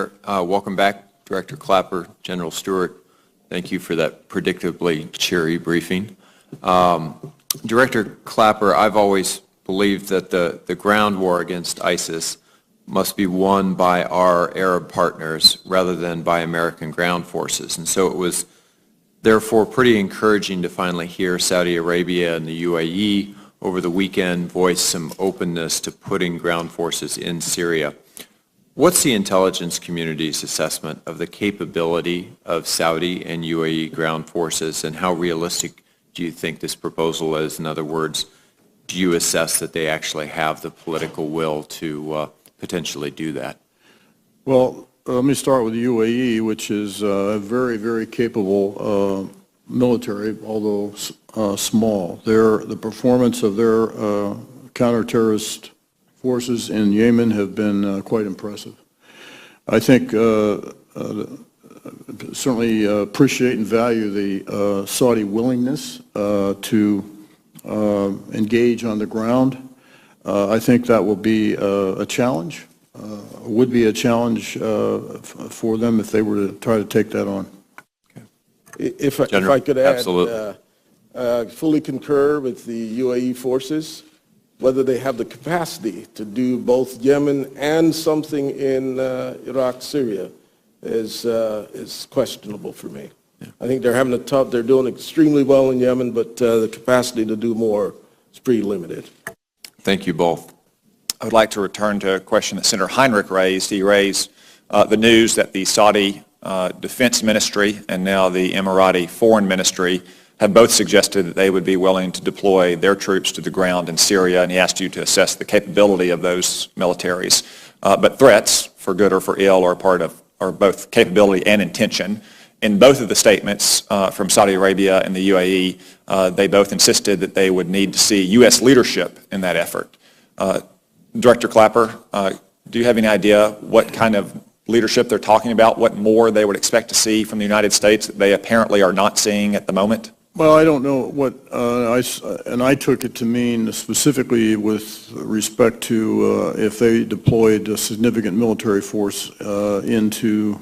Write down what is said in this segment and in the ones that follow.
Chair. Welcome back, Director Clapper, General Stewart. Thank you for that predictably cheery briefing. Director Clapper, I've always believed that the ground war against ISIS must be won by our Arab partners rather than by American ground forces. And so it was therefore pretty encouraging to finally hear Saudi Arabia and the UAE over the weekend voice some openness to putting ground forces in Syria. What's the intelligence community's assessment of the capability of Saudi and UAE ground forces, and how realistic do you think this proposal is? In other words, do you assess that they actually have the political will to potentially do that? Well, let me start with the UAE, which is a very, very capable military, although small. The performance of their counter-terrorist forces in Yemen have been quite impressive. I think certainly appreciate and value the Saudi willingness to engage on the ground. I think that will be a challenge, would be a challenge for them if they were to try to take that on. If I could add, absolutely. Fully concur with the UAE forces. Whether they have the capacity to do both Yemen and something in Iraq, Syria is questionable for me. Yeah. I think they're doing extremely well in Yemen, but the capacity to do more is pretty limited. Thank you both. I would like to return to a question that Senator Heinrich raised. He raised the news that the Saudi Defense Ministry and now the Emirati Foreign Ministry have both suggested that they would be willing to deploy their troops to the ground in Syria, and he asked you to assess the capability of those militaries. But threats, for good or for ill, are both capability and intention. In both of the statements from Saudi Arabia and the UAE, they both insisted that they would need to see U.S. leadership in that effort. Director Clapper, do you have any idea what kind of leadership they're talking about, what more they would expect to see from the United States that they apparently are not seeing at the moment? Well, I don't know what, I took it to mean specifically with respect to if they deployed a significant military force into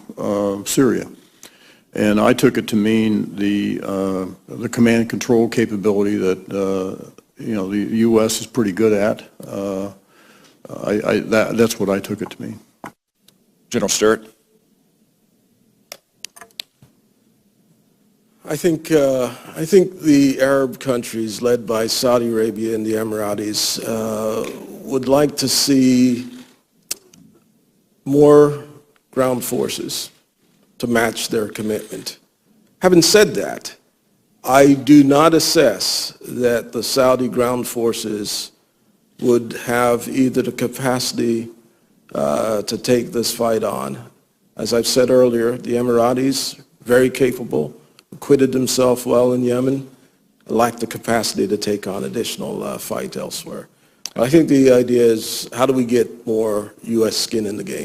Syria. And I took it to mean the command and control capability that, the U.S. is pretty good at. That's what I took it to mean. General Stewart. I think the Arab countries led by Saudi Arabia and the Emiratis would like to see more ground forces to match their commitment. Having said that, I do not assess that the Saudi ground forces would have either the capacity to take this fight on. As I've said earlier, the Emiratis, very capable, acquitted themselves well in Yemen, lack the capacity to take on additional fight elsewhere. I think the idea is, how do we get more U.S. skin in the game?